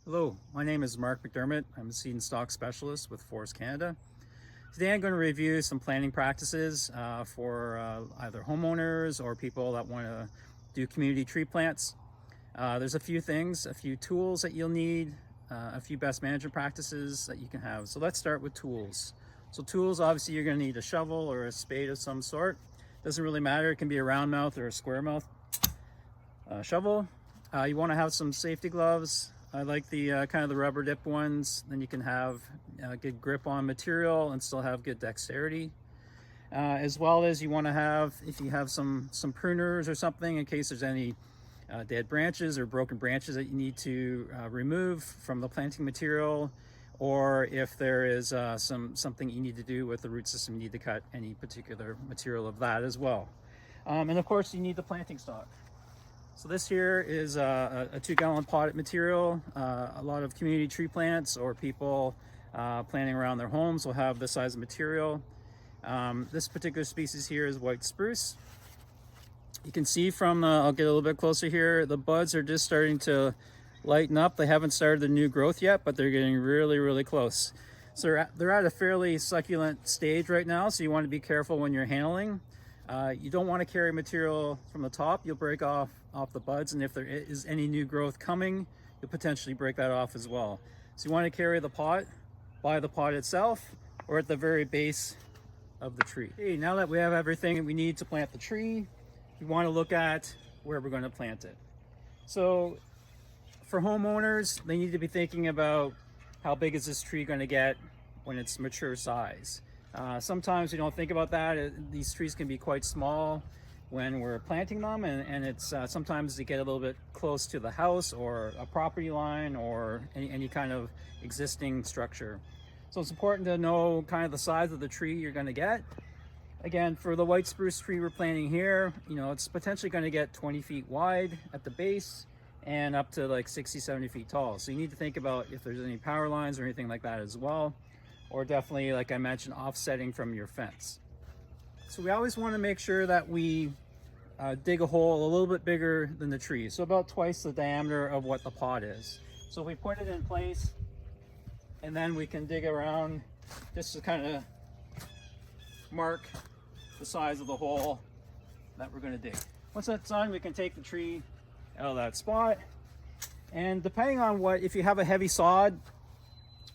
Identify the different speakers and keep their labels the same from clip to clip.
Speaker 1: Hello, my name is Mark McDermid. I'm a seed and stock specialist with Forest Canada. Today I'm going to review some planting practices for either homeowners or people that want to do community tree plants. There's a few things, a few tools that you'll need, a few best management practices that you can have. So let's start with tools. So tools, obviously you're going to need a shovel or a spade of some sort. Doesn't really matter, it can be a round mouth or a square mouth shovel. You want to have some safety gloves. I like the kind of the rubber dip ones. Then you can have good grip on material and still have good dexterity. As well as you want to have, if you have some pruners or something, in case there's any dead branches or broken branches that you need to remove from the planting material, or if there is something you need to do with the root system, you need to cut any particular material of that as well. And of course you need the planting stock. So this here is a 2-gallon potted material. A lot of community tree plants or people planting around their homes will have this size of material. This particular species here is white spruce. You can see from, I'll get a little bit closer here, the buds are just starting to lighten up. They haven't started the new growth yet, but they're getting really close. So they're at a fairly succulent stage right now, so you want to be careful when you're handling. You don't want to carry material from the top. You'll break off the buds, and if there is any new growth coming, you'll potentially break that off as well. So you want to carry the pot by the pot itself or at the very base of the tree. Okay, now that we have everything we need to plant the tree, we want to look at where we're going to plant it. So for homeowners, they need to be thinking about how big is this tree going to get when it's mature size. Sometimes we don't think about that. These trees can be quite small when we're planting them, and it's sometimes they get a little bit close to the house or a property line or any kind of existing structure. So it's important to know kind of the size of the tree you're going to get. Again, for the white spruce tree we're planting here, it's potentially going to get 20 feet wide at the base and up to like 60-70 feet tall. So you need to think about if there's any power lines or anything like that as well, or definitely, like I mentioned, offsetting from your fence. So we always want to make sure that we dig a hole a little bit bigger than the tree, so about twice the diameter of what the pot is. So if we put it in place, and then we can dig around just to kind of mark the size of the hole that we're going to dig. Once that's done, we can take the tree out of that spot, and depending on if you have a heavy sod,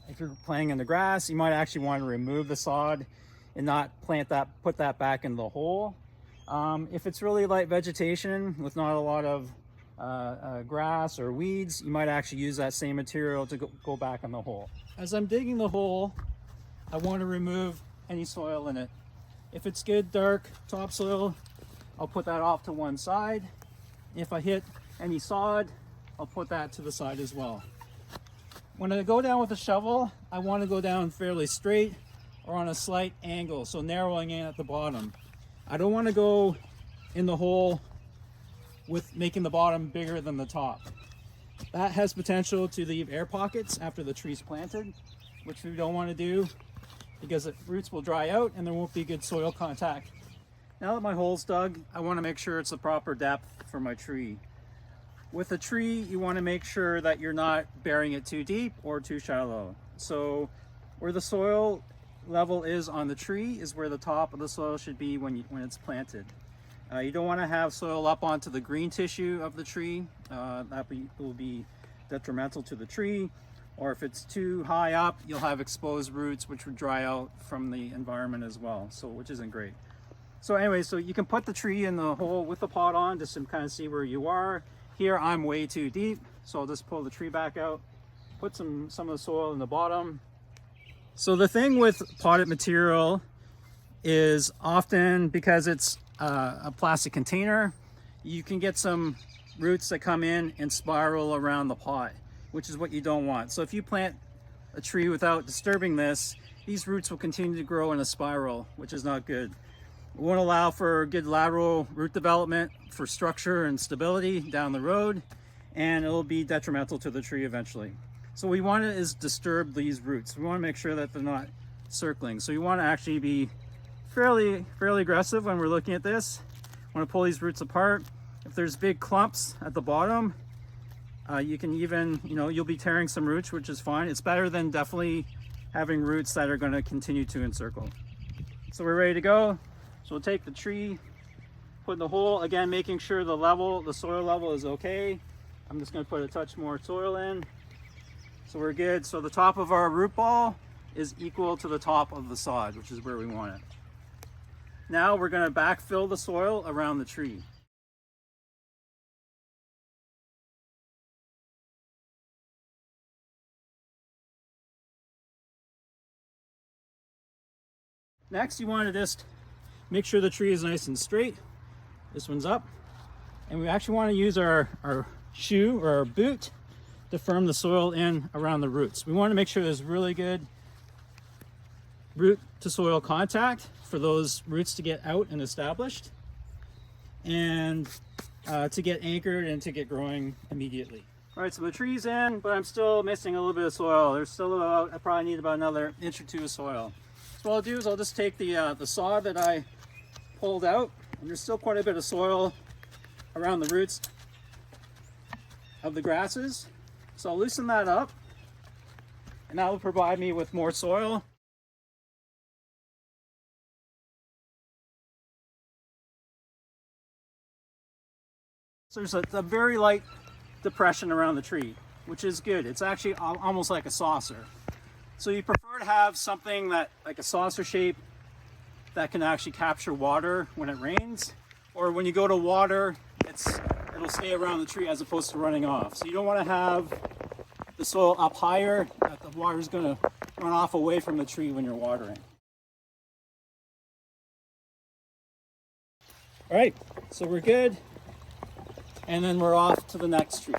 Speaker 1: if you're planting in the grass, you might actually want to remove the sod and not put that back in the hole. If it's really light vegetation with not a lot of grass or weeds, you might actually use that same material to go back in the hole. As I'm digging the hole, I want to remove any soil in it. If it's good dark topsoil, I'll put that off to one side. If I hit any sod, I'll put that to the side as well. When I go down with a shovel, I want to go down fairly straight or on a slight angle, so narrowing in at the bottom. I don't want to go in the hole with making the bottom bigger than the top. That has potential to leave air pockets after the tree's planted, which we don't want to do because the roots will dry out and there won't be good soil contact. Now that my hole's dug, I want to make sure it's the proper depth for my tree. With a tree, you want to make sure that you're not burying it too deep or too shallow. So where the soil level is on the tree is where the top of the soil should be when it's planted. You don't want to have soil up onto the green tissue of the tree. That will be detrimental to the tree. Or if it's too high up, you'll have exposed roots which would dry out from the environment as well, which isn't great. So anyway, so you can put the tree in the hole with the pot on just to kind of see where you are. Here I'm way too deep, so I'll just pull the tree back out, put some of the soil in the bottom. So the thing with potted material is often because it's a plastic container, you can get some roots that come in and spiral around the pot, which is what you don't want. So if you plant a tree without disturbing this, these roots will continue to grow in a spiral, which is not good. It won't allow for good lateral root development for structure and stability down the road, and it'll be detrimental to the tree eventually. So what we want to is disturb these roots. We want to make sure that they're not circling. So you want to actually be fairly aggressive when we're looking at this. Want to pull these roots apart. If there's big clumps at the bottom, You can even, you'll be tearing some roots, which is fine. It's better than definitely having roots that are going to continue to encircle. So we're ready to go. So we'll take the tree, put in the hole, again making sure the soil level is okay. I'm just going to put a touch more soil in. So we're good. So the top of our root ball is equal to the top of the sod, which is where we want it. Now we're going to backfill the soil around the tree. Next, you want to just make sure the tree is nice and straight. This one's up. And we actually want to use our shoe or our boot to firm the soil in around the roots. We want to make sure there's really good root to soil contact for those roots to get out and established, and to get anchored and to get growing immediately. All right, so the tree's in, but I'm still missing a little bit of soil. There's still I probably need about another inch or two of soil. So what I'll do is I'll just take the sod that I pulled out, and there's still quite a bit of soil around the roots of the grasses. So I'll loosen that up, and that will provide me with more soil. So there's a very light depression around the tree, which is good. It's actually almost like a saucer. So you prefer to have something that, like a saucer shape, that can actually capture water when it rains, or when you go to water, it'll stay around the tree as opposed to running off. So you don't want to have the soil up higher that the water is going to run off away from the tree when you're watering. All right, so we're good. And then we're off to the next tree.